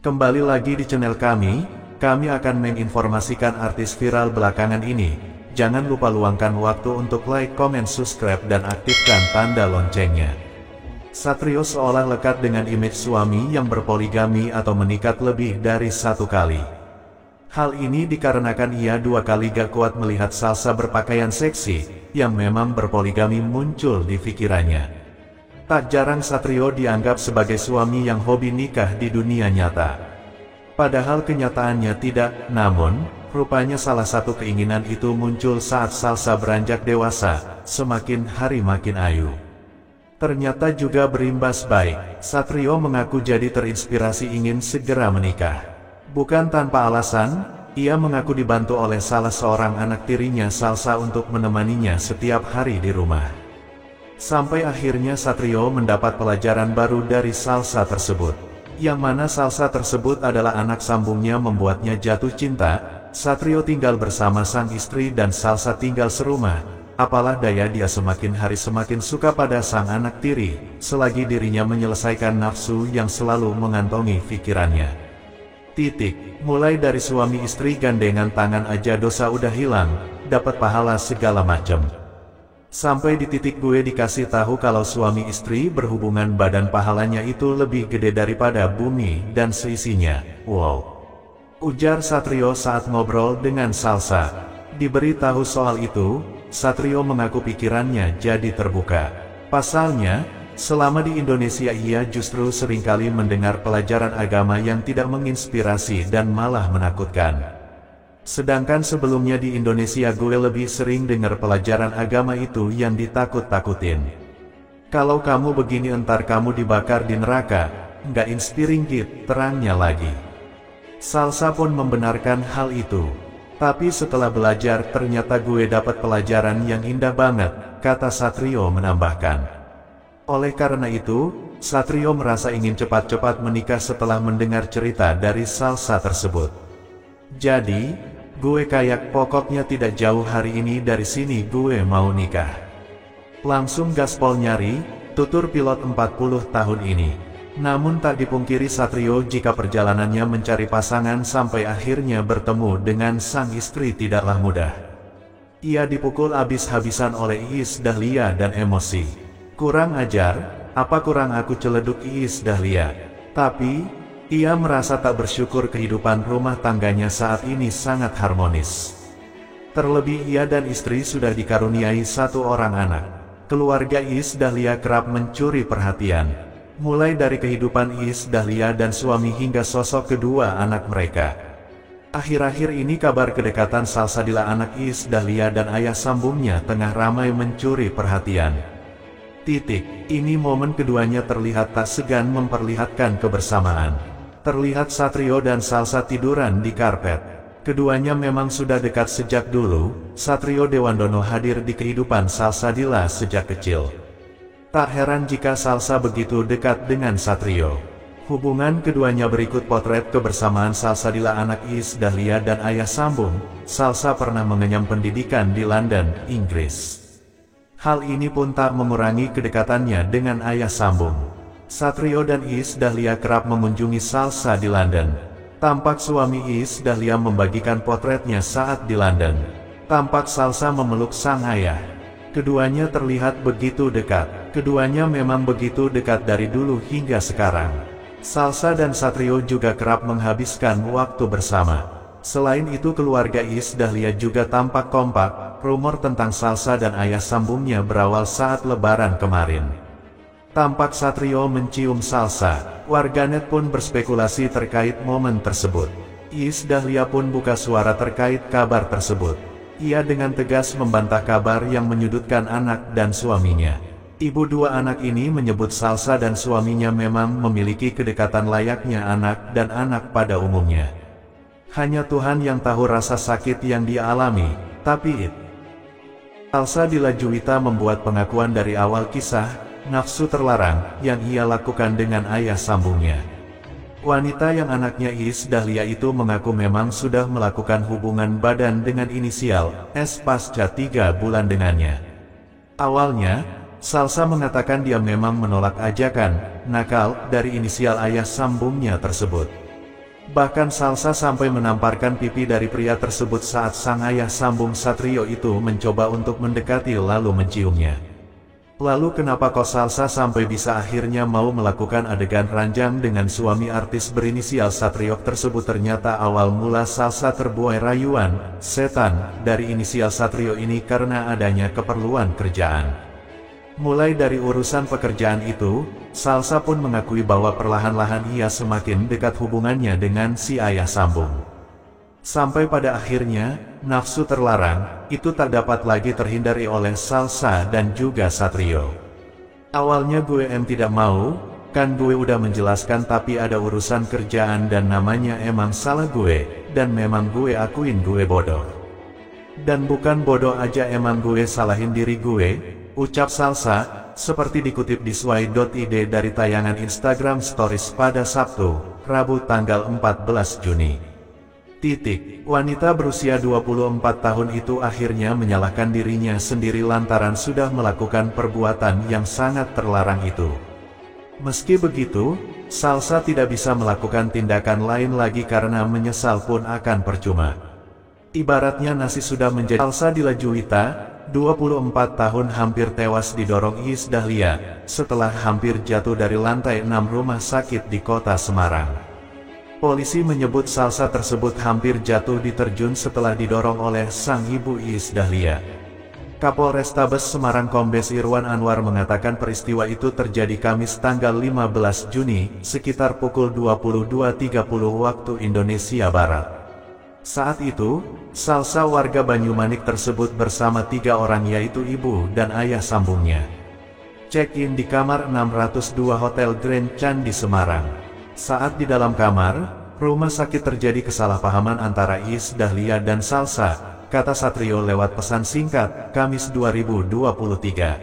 Kembali lagi di channel kami akan menginformasikan artis viral belakangan ini. Jangan lupa luangkan waktu untuk like, comment, subscribe, dan aktifkan tanda loncengnya. Satrio seolah lekat dengan image suami yang berpoligami atau menikah lebih dari satu kali. Hal ini dikarenakan ia dua kali gak kuat melihat Salsa berpakaian seksi, yang memang berpoligami muncul di pikirannya. Tak jarang Satrio dianggap sebagai suami yang hobi nikah di dunia nyata. Padahal kenyataannya tidak, namun, rupanya salah satu keinginan itu muncul saat Salsa beranjak dewasa, semakin hari makin ayu. Ternyata juga berimbas baik, Satrio mengaku jadi terinspirasi ingin segera menikah. Bukan tanpa alasan, ia mengaku dibantu oleh salah seorang anak tirinya Salsa untuk menemaninya setiap hari di rumah. Sampai akhirnya Satrio mendapat pelajaran baru dari Salsa tersebut. Yang mana Salsa tersebut adalah anak sambungnya membuatnya jatuh cinta. Satrio tinggal bersama sang istri dan Salsa tinggal serumah. Apalah daya dia semakin hari semakin suka pada sang anak tiri, selagi dirinya menyelesaikan nafsu yang selalu mengantongi pikirannya. Mulai dari suami istri gandengan tangan aja dosa udah hilang, dapat pahala segala macam. Sampai di titik gue dikasih tahu kalau suami istri berhubungan badan pahalanya itu lebih gede daripada bumi dan seisinya. Wow! Ujar Satrio saat ngobrol dengan Salsa. Diberi tahu soal itu, Satrio mengaku pikirannya jadi terbuka. Pasalnya, selama di Indonesia ia justru seringkali mendengar pelajaran agama yang tidak menginspirasi dan malah menakutkan. Sedangkan sebelumnya di Indonesia gue lebih sering dengar pelajaran agama itu yang ditakut-takutin. Kalau kamu begini entar kamu dibakar di neraka, nggak inspiring git, terangnya lagi. Salsa pun membenarkan hal itu. Tapi setelah belajar ternyata gue dapat pelajaran yang indah banget, kata Satrio menambahkan. Oleh karena itu, Satrio merasa ingin cepat-cepat menikah setelah mendengar cerita dari Salsa tersebut. Jadi, gue kayak pokoknya tidak jauh hari ini dari sini gue mau nikah. Langsung gaspol nyari, tutur pilot 40 tahun ini. Namun tak dipungkiri Satrio jika perjalanannya mencari pasangan sampai akhirnya bertemu dengan sang istri tidaklah mudah. Ia dipukul habis-habisan oleh Iis Dahlia dan emosi. Kurang ajar, apa kurang aku celeduk Iis Dahlia. Tapi, ia merasa tak bersyukur kehidupan rumah tangganya saat ini sangat harmonis. Terlebih ia dan istri sudah dikaruniai satu orang anak. Keluarga Iis Dahlia kerap mencuri perhatian. Mulai dari kehidupan Iis Dahlia dan suami hingga sosok kedua anak mereka. Akhir-akhir ini kabar kedekatan Salsabila anak Iis Dahlia dan ayah sambungnya tengah ramai mencuri perhatian. Ini momen keduanya terlihat tak segan memperlihatkan kebersamaan. Terlihat Satrio dan Salsa tiduran di karpet. Keduanya memang sudah dekat sejak dulu. Satrio Dewandono hadir di kehidupan Salsabila sejak kecil. Tak heran jika Salsa begitu dekat dengan Satrio. Hubungan keduanya berikut potret kebersamaan Salsabila anak Iis Dahlia dan ayah sambung. Salsa pernah mengenyam pendidikan di London, Inggris. Hal ini pun tak mengurangi kedekatannya dengan ayah sambung. Satrio dan Iis Dahlia kerap mengunjungi Salsa di London. Tampak suami Iis Dahlia membagikan potretnya saat di London. Tampak Salsa memeluk sang ayah. Keduanya terlihat begitu dekat. Keduanya memang begitu dekat dari dulu hingga sekarang. Salsa dan Satrio juga kerap menghabiskan waktu bersama. Selain itu keluarga Iis Dahlia juga tampak kompak. Rumor tentang Salsa dan ayah sambungnya berawal saat Lebaran kemarin. Tampak Satrio mencium Salsa, warganet pun berspekulasi terkait momen tersebut. Iis Dahlia pun buka suara terkait kabar tersebut. Ia dengan tegas membantah kabar yang menyudutkan anak dan suaminya. Ibu dua anak ini menyebut Salsa dan suaminya memang memiliki kedekatan layaknya anak dan anak pada umumnya. Hanya Tuhan yang tahu rasa sakit yang dia alami, tapi Salsabila Juwita membuat pengakuan dari awal kisah, nafsu terlarang, yang ia lakukan dengan ayah sambungnya. Wanita yang anaknya Iis Dahlia itu mengaku memang sudah melakukan hubungan badan dengan inisial S pasca 3 bulan dengannya. Awalnya, Salsa mengatakan dia memang menolak ajakan nakal dari inisial ayah sambungnya tersebut. Bahkan Salsa sampai menamparkan pipi dari pria tersebut saat sang ayah sambung Satrio itu mencoba untuk mendekati lalu menciumnya. Lalu kenapa kok Salsa sampai bisa akhirnya mau melakukan adegan ranjang dengan suami artis berinisial Satrio tersebut? Ternyata awal mula Salsa terbuai rayuan setan dari inisial Satrio ini karena adanya keperluan kerjaan. Mulai dari urusan pekerjaan itu, Salsa pun mengakui bahwa perlahan-lahan ia semakin dekat hubungannya dengan si ayah sambung. Sampai pada akhirnya, nafsu terlarang, itu tak dapat lagi terhindari oleh Salsa dan juga Satrio. Awalnya gue tidak mau, kan gue udah menjelaskan tapi ada urusan kerjaan dan namanya emang salah gue, dan memang gue akuin gue bodoh. Dan bukan bodoh aja emang gue salahin diri gue, ucap Salsa, seperti dikutip di sway.id dari tayangan Instagram Stories pada Sabtu, Rabu tanggal 14 Juni. Wanita berusia 24 tahun itu akhirnya menyalahkan dirinya sendiri lantaran sudah melakukan perbuatan yang sangat terlarang itu. Meski begitu, Salsa tidak bisa melakukan tindakan lain lagi karena menyesal pun akan percuma. Ibaratnya nasi sudah menjadi. Salsa Dila Juwita, 24 tahun hampir tewas didorong Iis Dahlia, setelah hampir jatuh dari lantai 6 rumah sakit di kota Semarang. Polisi menyebut Salsa tersebut hampir jatuh diterjun setelah didorong oleh sang ibu Iis Dahlia. Kapolrestabes Semarang Kombes Irwan Anwar mengatakan peristiwa itu terjadi Kamis tanggal 15 Juni, sekitar pukul 22.30 waktu Indonesia Barat. Saat itu, Salsa warga Banyumanik tersebut bersama 3 orang yaitu ibu dan ayah sambungnya. Check-in di kamar 602 Hotel Grand Candi Semarang. Saat di dalam kamar, rumah sakit terjadi kesalahpahaman antara Iis Dahlia dan Salsa, kata Satrio lewat pesan singkat, Kamis 2023.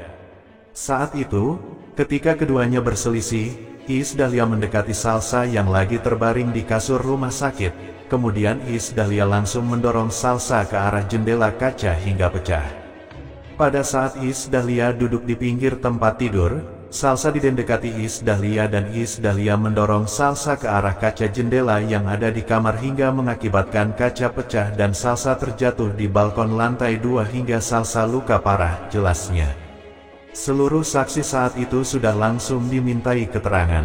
Saat itu, ketika keduanya berselisih, Iis Dahlia mendekati Salsa yang lagi terbaring di kasur rumah sakit, kemudian Iis Dahlia langsung mendorong Salsa ke arah jendela kaca hingga pecah. Pada saat Iis Dahlia duduk di pinggir tempat tidur, Salsa didekati Iis Dahlia dan Iis Dahlia mendorong Salsa ke arah kaca jendela yang ada di kamar hingga mengakibatkan kaca pecah dan Salsa terjatuh di balkon lantai 2 hingga Salsa luka parah, jelasnya. Seluruh saksi saat itu sudah langsung dimintai keterangan.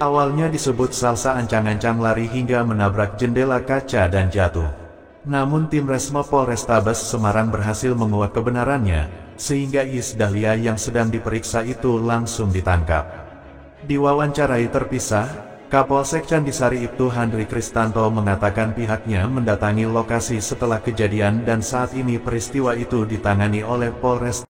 Awalnya disebut Salsa ancang-ancang lari hingga menabrak jendela kaca dan jatuh. Namun tim Resmo Polrestabes Semarang berhasil menguak kebenarannya, sehingga Iis Dahlia yang sedang diperiksa itu langsung ditangkap. Diwawancarai terpisah, Kapolsek Candisari Ibtu Handri Kristanto mengatakan pihaknya mendatangi lokasi setelah kejadian dan saat ini peristiwa itu ditangani oleh Polres